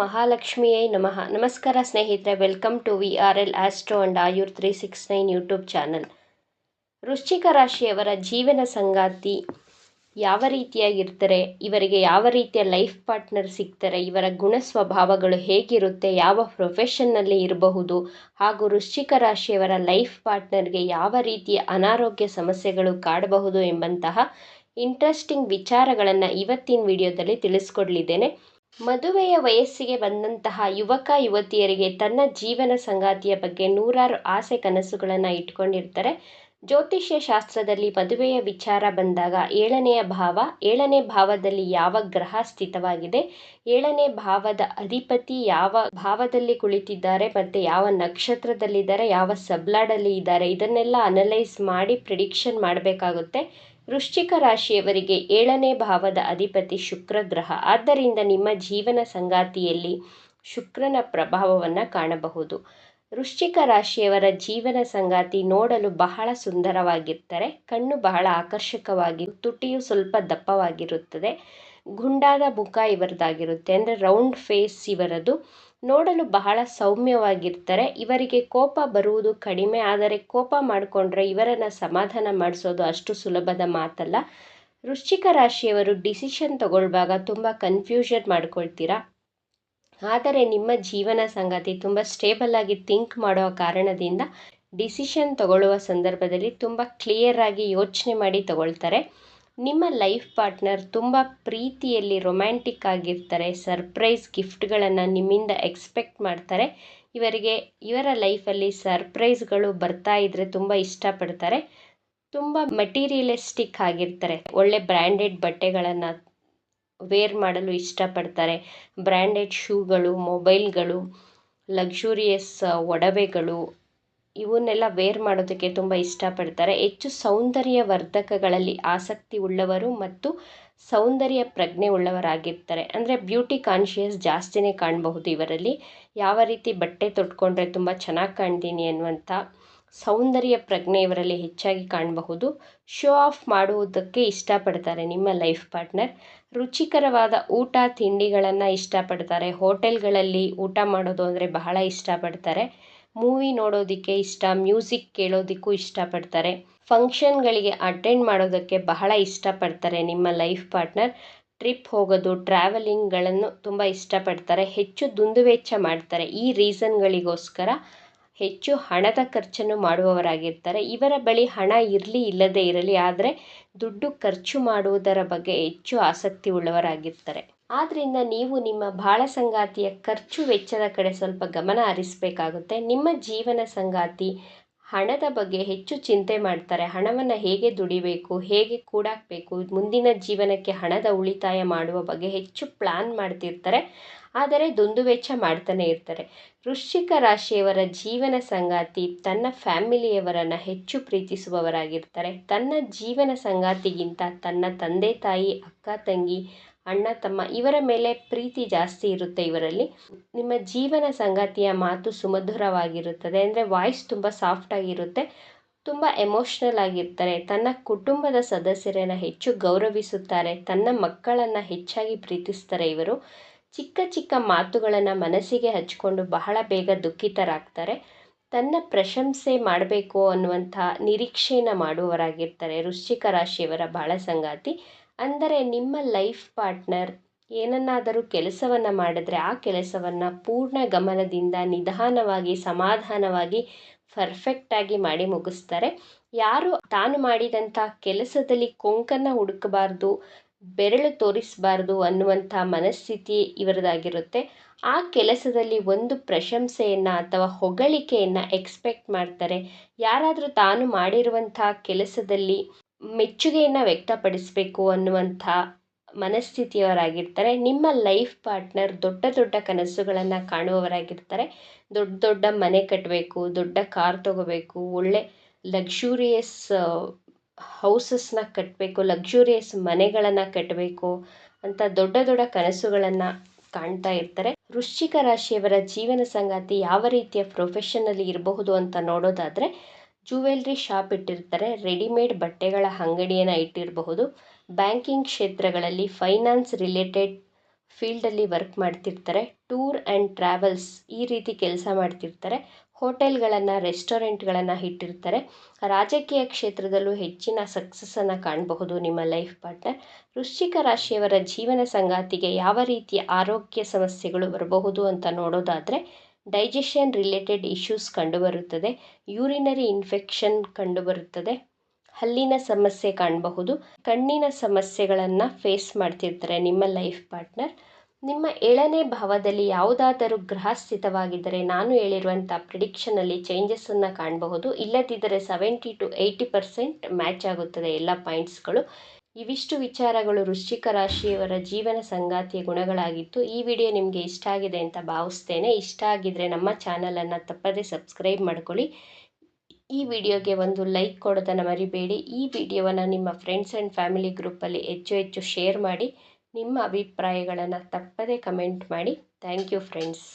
ಮಹಾಲಕ್ಷ್ಮಿಯೇ ನಮಃ. ನಮಸ್ಕಾರ ಸ್ನೇಹಿತರೆ, welcome to VRL astro and Ayur 369 YouTube channel. ವೃಶ್ಚಿಕ ರಾಶಿಯವರ ಜೀವನ ಸಂಗಾತಿ ಯಾವ ರೀತಿಯಾಗಿರ್ತಾರೆ, ಇವರಿಗೆ ಯಾವ ರೀತಿಯ ಲೈಫ್ ಪಾರ್ಟ್ನರ್ ಸಿಗ್ತಾರೆ, ಇವರ ಗುಣ ಸ್ವಭಾವಗಳು ಹೇಗಿರುತ್ತೆ, ಯಾವ ಪ್ರೊಫೆಷನ್ನಲ್ಲಿ ಇರಬಹುದು, ಹಾಗೂ ವೃಶ್ಚಿಕ ರಾಶಿಯವರ ಲೈಫ್ ಪಾರ್ಟ್ನರ್ಗೆ ಯಾವ ರೀತಿಯ ಅನಾರೋಗ್ಯ ಸಮಸ್ಯೆಗಳು ಕಾಡಬಹುದು ಎಂಬಂತಹ ಇಂಟ್ರೆಸ್ಟಿಂಗ್ ವಿಚಾರಗಳನ್ನು ಇವತ್ತಿನ ವಿಡಿಯೋದಲ್ಲಿ ತಿಳಿಸ್ಕೊಡ್ಲಿದ್ದೇನೆ. ಮದುವೆಯ ವಯಸ್ಸಿಗೆ ಬಂದಂತಹ ಯುವಕ ಯುವತಿಯರಿಗೆ ತನ್ನ ಜೀವನ ಸಂಗಾತಿಯ ಬಗ್ಗೆ ನೂರಾರು ಆಸೆ ಕನಸುಗಳನ್ನು ಇಟ್ಕೊಂಡಿರ್ತಾರೆ. ಜ್ಯೋತಿಷ್ಯ ಶಾಸ್ತ್ರದಲ್ಲಿ ಮದುವೆಯ ವಿಚಾರ ಬಂದಾಗ ಏಳನೇ ಭಾವದಲ್ಲಿ ಯಾವ ಗ್ರಹ ಸ್ಥಿತವಾಗಿದೆ, ಏಳನೇ ಭಾವದ ಅಧಿಪತಿ ಯಾವ ಭಾವದಲ್ಲಿ ಕುಳಿತಿದ್ದಾರೆ, ಮತ್ತು ಯಾವ ನಕ್ಷತ್ರದಲ್ಲಿದ್ದಾರೆ, ಯಾವ ಸಬ್ಲಾಡಲ್ಲಿ ಇದ್ದಾರೆ, ಇದನ್ನೆಲ್ಲ ಅನಲೈಸ್ ಮಾಡಿ ಪ್ರಿಡಿಕ್ಷನ್ ಮಾಡಬೇಕಾಗುತ್ತೆ. ವೃಶ್ಚಿಕ ರಾಶಿಯವರಿಗೆ ಏಳನೇ ಭಾವದ ಅಧಿಪತಿ ಶುಕ್ರ ಗ್ರಹ. ಆದ್ದರಿಂದ ನಿಮ್ಮ ಜೀವನ ಸಂಗಾತಿಯಲ್ಲಿ ಶುಕ್ರನ ಪ್ರಭಾವವನ್ನು ಕಾಣಬಹುದು. ವೃಶ್ಚಿಕ ರಾಶಿಯವರ ಜೀವನ ಸಂಗಾತಿ ನೋಡಲು ಬಹಳ ಸುಂದರವಾಗಿರ್ತಾರೆ. ಕಣ್ಣು ಬಹಳ ಆಕರ್ಷಕವಾಗಿ, ತುಟಿಯು ಸ್ವಲ್ಪ ದಪ್ಪವಾಗಿರುತ್ತದೆ, ಗುಂಡಾದ ಮುಖ ಇವರದಾಗಿರುತ್ತೆ, ಅಂದರೆ ರೌಂಡ್ ಫೇಸ್ ಇವರದು. ನೋಡಲು ಬಹಳ ಸೌಮ್ಯವಾಗಿರ್ತಾರೆ. ಇವರಿಗೆ ಕೋಪ ಬರುವುದು ಕಡಿಮೆ, ಆದರೆ ಕೋಪ ಮಾಡಿಕೊಂಡ್ರೆ ಇವರನ್ನು ಸಮಾಧಾನ ಮಾಡಿಸೋದು ಅಷ್ಟು ಸುಲಭದ ಮಾತಲ್ಲ. ವೃಶ್ಚಿಕ ರಾಶಿಯವರು ಡಿಸಿಷನ್ ತಗೊಳ್ಳುವಾಗ ತುಂಬ ಕನ್ಫ್ಯೂಷನ್ ಮಾಡ್ಕೊಳ್ತೀರಾ. ಆದರೆ ನಿಮ್ಮ ಜೀವನ ಸಂಗಾತಿ ತುಂಬ ಸ್ಟೇಬಲ್ ಆಗಿ ಥಿಂಕ್ ಮಾಡೋ ಕಾರಣದಿಂದ ಡಿಸಿಷನ್ ತಗೊಳ್ಳುವ ಸಂದರ್ಭದಲ್ಲಿ ತುಂಬ ಕ್ಲಿಯರ್ ಆಗಿ ಯೋಚನೆ ಮಾಡಿ ತಗೊಳ್ತಾರೆ. ನಿಮ್ಮ ಲೈಫ್ ಪಾರ್ಟ್ನರ್ ತುಂಬ ಪ್ರೀತಿಯಲ್ಲಿ ರೊಮ್ಯಾಂಟಿಕ್ ಆಗಿರ್ತಾರೆ. ಸರ್ಪ್ರೈಸ್ ಗಿಫ್ಟ್ಗಳನ್ನು ನಿಮ್ಮಿಂದ ಎಕ್ಸ್ಪೆಕ್ಟ್ ಮಾಡ್ತಾರೆ. ಇವರ ಲೈಫಲ್ಲಿ ಸರ್ಪ್ರೈಸ್ಗಳು ಬರ್ತಾ ಇದ್ದರೆ ತುಂಬ ಇಷ್ಟಪಡ್ತಾರೆ. ತುಂಬ ಮಟೀರಿಯಲಿಸ್ಟಿಕ್ ಆಗಿರ್ತಾರೆ. ಒಳ್ಳೆ ಬ್ರ್ಯಾಂಡೆಡ್ ಬಟ್ಟೆಗಳನ್ನು ವೇರ್ ಮಾಡಲು ಇಷ್ಟಪಡ್ತಾರೆ. ಬ್ರ್ಯಾಂಡೆಡ್ ಶೂಗಳು, ಮೊಬೈಲ್ಗಳು, ಲಕ್ಸುರಿಯಸ್ ಒಡವೆಗಳು, ಇವನ್ನೆಲ್ಲ ವೇರ್ ಮಾಡೋದಕ್ಕೆ ತುಂಬ ಇಷ್ಟಪಡ್ತಾರೆ. ಹೆಚ್ಚು ಸೌಂದರ್ಯ ವರ್ಧಕಗಳಲ್ಲಿ ಆಸಕ್ತಿ ಉಳ್ಳವರು ಮತ್ತು ಸೌಂದರ್ಯ ಪ್ರಜ್ಞೆ ಉಳ್ಳವರಾಗಿರ್ತಾರೆ. ಅಂದರೆ ಬ್ಯೂಟಿ ಕಾನ್ಷಿಯಸ್ ಜಾಸ್ತಿನೇ ಕಾಣಬಹುದು ಇವರಲ್ಲಿ. ಯಾವ ರೀತಿ ಬಟ್ಟೆ ತೊಟ್ಕೊಂಡ್ರೆ ತುಂಬ ಚೆನ್ನಾಗಿ ಕಾಣ್ತೀನಿ ಅನ್ನುವಂಥ ಸೌಂದರ್ಯ ಪ್ರಜ್ಞೆ ಇವರಲ್ಲಿ ಹೆಚ್ಚಾಗಿ ಕಾಣಬಹುದು. ಶೋ ಆಫ್ ಮಾಡುವುದಕ್ಕೆ ಇಷ್ಟಪಡ್ತಾರೆ ನಿಮ್ಮ ಲೈಫ್ ಪಾರ್ಟ್ನರ್. ರುಚಿಕರವಾದ ಊಟ ತಿಂಡಿಗಳನ್ನು ಇಷ್ಟಪಡ್ತಾರೆ. ಹೋಟೆಲ್ಗಳಲ್ಲಿ ಊಟ ಮಾಡೋದು ಅಂದರೆ ಬಹಳ ಇಷ್ಟಪಡ್ತಾರೆ. ಮೂವಿ ನೋಡೋದಕ್ಕೆ ಇಷ್ಟ, ಮ್ಯೂಸಿಕ್ ಕೇಳೋದಕ್ಕೂ ಇಷ್ಟಪಡ್ತಾರೆ. ಫಂಕ್ಷನ್ಗಳಿಗೆ ಅಟೆಂಡ್ ಮಾಡೋದಕ್ಕೆ ಬಹಳ ಇಷ್ಟಪಡ್ತಾರೆ ನಿಮ್ಮ ಲೈಫ್ ಪಾರ್ಟ್ನರ್. ಟ್ರಿಪ್ ಹೋಗೋದು, ಟ್ರಾವೆಲಿಂಗ್ಗಳನ್ನು ತುಂಬ ಇಷ್ಟಪಡ್ತಾರೆ. ಹೆಚ್ಚು ದುಂದುವೆಚ್ಚ ಮಾಡ್ತಾರೆ. ಈ ರೀಸನ್ಗಳಿಗೋಸ್ಕರ ಹೆಚ್ಚು ಹಣದ ಖರ್ಚನ್ನು ಮಾಡುವವರಾಗಿರ್ತಾರೆ. ಇವರ ಬಳಿ ಹಣ ಇರಲಿ ಇಲ್ಲದೇ ಇರಲಿ, ಆದರೆ ದುಡ್ಡು ಖರ್ಚು ಮಾಡುವುದರ ಬಗ್ಗೆ ಹೆಚ್ಚು ಆಸಕ್ತಿ ಉಳ್ಳವರಾಗಿರ್ತಾರೆ. ಆದ್ದರಿಂದ ನೀವು ನಿಮ್ಮ ಬಾಳ ಸಂಗಾತಿಯ ಖರ್ಚು ವೆಚ್ಚದ ಕಡೆ ಸ್ವಲ್ಪ ಗಮನ ಹರಿಸಬೇಕಾಗುತ್ತೆ. ನಿಮ್ಮ ಜೀವನ ಸಂಗಾತಿ ಹಣದ ಬಗ್ಗೆ ಹೆಚ್ಚು ಚಿಂತೆ ಮಾಡ್ತಾರೆ. ಹಣವನ್ನು ಹೇಗೆ ದುಡಿಬೇಕು, ಹೇಗೆ ಕೂಡಾಕಬೇಕು, ಮುಂದಿನ ಜೀವನಕ್ಕೆ ಹಣದ ಉಳಿತಾಯ ಮಾಡುವ ಬಗ್ಗೆ ಹೆಚ್ಚು ಪ್ಲ್ಯಾನ್ ಮಾಡ್ತಿರ್ತಾರೆ. ಆದರೆ ದುಂದುವೆಚ್ಚ ಮಾಡ್ತಾನೆ ಇರ್ತಾರೆ. ವೃಶ್ಚಿಕ ರಾಶಿಯವರ ಜೀವನ ಸಂಗಾತಿ ತನ್ನ ಫ್ಯಾಮಿಲಿಯವರನ್ನು ಹೆಚ್ಚು ಪ್ರೀತಿಸುವವರಾಗಿರ್ತಾರೆ. ತನ್ನ ಜೀವನ ಸಂಗಾತಿಗಿಂತ ತನ್ನ ತಂದೆ ತಾಯಿ, ಅಕ್ಕ ತಂಗಿ, ಅಣ್ಣ ತಮ್ಮ ಇವರ ಮೇಲೆ ಪ್ರೀತಿ ಜಾಸ್ತಿ ಇರುತ್ತೆ ಇವರಲ್ಲಿ. ನಿಮ್ಮ ಜೀವನ ಸಂಗಾತಿಯ ಮಾತು ಸುಮಧುರವಾಗಿರುತ್ತದೆ. ಅಂದರೆ ವಾಯ್ಸ್ ತುಂಬ ಸಾಫ್ಟ್ ಆಗಿರುತ್ತೆ. ತುಂಬ ಎಮೋಷ್ನಲ್ ಆಗಿರ್ತಾರೆ. ತನ್ನ ಕುಟುಂಬದ ಸದಸ್ಯರನ್ನು ಹೆಚ್ಚು ಗೌರವಿಸುತ್ತಾರೆ. ತನ್ನ ಮಕ್ಕಳನ್ನು ಹೆಚ್ಚಾಗಿ ಪ್ರೀತಿಸ್ತಾರೆ ಇವರು. ಚಿಕ್ಕ ಚಿಕ್ಕ ಮಾತುಗಳನ್ನು ಮನಸ್ಸಿಗೆ ಹಚ್ಕೊಂಡು ಬಹಳ ಬೇಗ ದುಃಖಿತರಾಗ್ತಾರೆ. ತನ್ನ ಪ್ರಶಂಸೆ ಮಾಡಬೇಕು ಅನ್ನುವಂಥ ನಿರೀಕ್ಷೆಯನ್ನು ಮಾಡುವವರಾಗಿರ್ತಾರೆ ವೃಶ್ಚಿಕ ರಾಶಿಯವರ ಬಾಳ ಸಂಗಾತಿ. ಅಂದರೆ ನಿಮ್ಮ ಲೈಫ್ ಪಾರ್ಟ್ನರ್ ಏನನ್ನಾದರೂ ಕೆಲಸವನ್ನು ಮಾಡಿದ್ರೆ ಆ ಕೆಲಸವನ್ನು ಪೂರ್ಣ ಗಮನದಿಂದ, ನಿಧಾನವಾಗಿ, ಸಮಾಧಾನವಾಗಿ, ಪರ್ಫೆಕ್ಟಾಗಿ ಮಾಡಿ ಮುಗಿಸ್ತಾರೆ. ಯಾರು ತಾನು ಮಾಡಿದಂಥ ಕೆಲಸದಲ್ಲಿ ಕೊಂಕನ್ನು ಹುಡುಕಬಾರ್ದು, ಬೆರಳು ತೋರಿಸಬಾರ್ದು ಅನ್ನುವಂಥ ಮನಸ್ಥಿತಿ ಇವರದಾಗಿರುತ್ತೆ. ಆ ಕೆಲಸದಲ್ಲಿ ಒಂದು ಪ್ರಶಂಸೆಯನ್ನು ಅಥವಾ ಹೊಗಳಿಕೆಯನ್ನು ಎಕ್ಸ್ಪೆಕ್ಟ್ ಮಾಡ್ತಾರೆ. ಯಾರಾದರೂ ತಾನು ಮಾಡಿರುವಂಥ ಕೆಲಸದಲ್ಲಿ ಮೆಚ್ಚುಗೆಯನ್ನು ವ್ಯಕ್ತಪಡಿಸಬೇಕು ಅನ್ನುವಂಥ ಮನಸ್ಥಿತಿಯವರಾಗಿರ್ತಾರೆ. ನಿಮ್ಮ ಲೈಫ್ ಪಾರ್ಟ್ನರ್ ದೊಡ್ಡ ದೊಡ್ಡ ಕನಸುಗಳನ್ನು ಕಾಣುವವರಾಗಿರ್ತಾರೆ. ದೊಡ್ಡ ದೊಡ್ಡ ಮನೆ ಕಟ್ಟಬೇಕು, ದೊಡ್ಡ ಕಾರ್ ತಗೋಬೇಕು, ಒಳ್ಳೆ ಲಕ್ಸುರಿಯಸ್ ಹೌಸಸ್ನ ಕಟ್ಟಬೇಕು, ಲಕ್ಸುರಿಯಸ್ ಮನೆಗಳನ್ನು ಕಟ್ಟಬೇಕು ಅಂತ ದೊಡ್ಡ ದೊಡ್ಡ ಕನಸುಗಳನ್ನು ಕಾಣ್ತಾ ಇರ್ತಾರೆ. ವೃಶ್ಚಿಕ ರಾಶಿಯವರ ಜೀವನ ಸಂಗಾತಿ ಯಾವ ರೀತಿಯ ಪ್ರೊಫೆಷನಲ್ಲಿ ಇರಬಹುದು ಅಂತ ನೋಡೋದಾದರೆ, ಜ್ಯುವೆಲ್ರಿ ಶಾಪ್ ಇಟ್ಟಿರ್ತಾರೆ, ರೆಡಿಮೇಡ್ ಬಟ್ಟೆಗಳ ಅಂಗಡಿಯನ್ನು ಇಟ್ಟಿರಬಹುದು, ಬ್ಯಾಂಕಿಂಗ್ ಕ್ಷೇತ್ರಗಳಲ್ಲಿ ಫೈನಾನ್ಸ್ ರಿಲೇಟೆಡ್ ಫೀಲ್ಡಲ್ಲಿ ವರ್ಕ್ ಮಾಡ್ತಿರ್ತಾರೆ. ಟೂರ್ ಆ್ಯಂಡ್ ಟ್ರಾವೆಲ್ಸ್ ಈ ರೀತಿ ಕೆಲಸ ಮಾಡ್ತಿರ್ತಾರೆ. ಹೋಟೆಲ್ಗಳನ್ನು, ರೆಸ್ಟೋರೆಂಟ್ಗಳನ್ನು ಇಟ್ಟಿರ್ತಾರೆ. ರಾಜಕೀಯ ಕ್ಷೇತ್ರದಲ್ಲೂ ಹೆಚ್ಚಿನ ಸಕ್ಸಸ್ಸನ್ನು ಕಾಣಬಹುದು ನಿಮ್ಮ ಲೈಫ್ ಪಾರ್ಟ್ನರ್. ವೃಶ್ಚಿಕ ರಾಶಿಯವರ ಜೀವನ ಸಂಗಾತಿಗೆ ಯಾವ ರೀತಿಯ ಆರೋಗ್ಯ ಸಮಸ್ಯೆಗಳು ಬರಬಹುದು ಅಂತ ನೋಡೋದಾದರೆ, ಡೈಜೆಷನ್ ರಿಲೇಟೆಡ್ ಇಶ್ಯೂಸ್ ಕಂಡುಬರುತ್ತದೆ, ಯೂರಿನರಿ ಇನ್ಫೆಕ್ಷನ್ ಕಂಡುಬರುತ್ತದೆ, ಹಲ್ಲಿನ ಸಮಸ್ಯೆ ಕಾಣಬಹುದು, ಕಣ್ಣಿನ ಸಮಸ್ಯೆಗಳನ್ನು ಫೇಸ್ ಮಾಡ್ತಿರ್ತಾರೆ ನಿಮ್ಮ ಲೈಫ್ ಪಾರ್ಟ್ನರ್. ನಿಮ್ಮ 7ನೇ ಭಾವದಲ್ಲಿ ಯಾವುದಾದರೂ ಗ್ರಹ ಸ್ಥಿತವಾಗಿದ್ದರೆ ನಾನು ಹೇಳಿರುವಂಥ ಪ್ರಿಡಿಕ್ಷನಲ್ಲಿ ಚೇಂಜಸ್ಸನ್ನು ಕಾಣಬಹುದು. ಇಲ್ಲದಿದ್ದರೆ 70 to 80% ಮ್ಯಾಚ್ ಆಗುತ್ತದೆ ಎಲ್ಲ ಪಾಯಿಂಟ್ಸ್ಗಳು. ಇವಿಷ್ಟು ವಿಚಾರಗಳು ವೃಶ್ಚಿಕ ರಾಶಿಯವರ ಜೀವನ ಸಂಗಾತಿಯ ಗುಣಗಳಾಗಿತ್ತು. ಈ ವಿಡಿಯೋ ನಿಮಗೆ ಇಷ್ಟ ಆಗಿದೆ ಅಂತ ಭಾವಿಸ್ತೇನೆ. ಇಷ್ಟ ಆಗಿದ್ದರೆ ನಮ್ಮ ಚಾನಲನ್ನು ತಪ್ಪದೇ ಸಬ್ಸ್ಕ್ರೈಬ್ ಮಾಡ್ಕೊಳ್ಳಿ. ಈ ವಿಡಿಯೋಗೆ ಒಂದು ಲೈಕ್ ಕೊಡೋದನ್ನು ಮರಿಬೇಡಿ. ಈ ವಿಡಿಯೋವನ್ನು ನಿಮ್ಮ ಫ್ರೆಂಡ್ಸ್ ಆ್ಯಂಡ್ ಫ್ಯಾಮಿಲಿ ಗ್ರೂಪಲ್ಲಿ ಹೆಚ್ಚು ಶೇರ್ ಮಾಡಿ. ನಿಮ್ಮ ಅಭಿಪ್ರಾಯಗಳನ್ನು ತಪ್ಪದೇ ಕಮೆಂಟ್ ಮಾಡಿ. Thank you friends.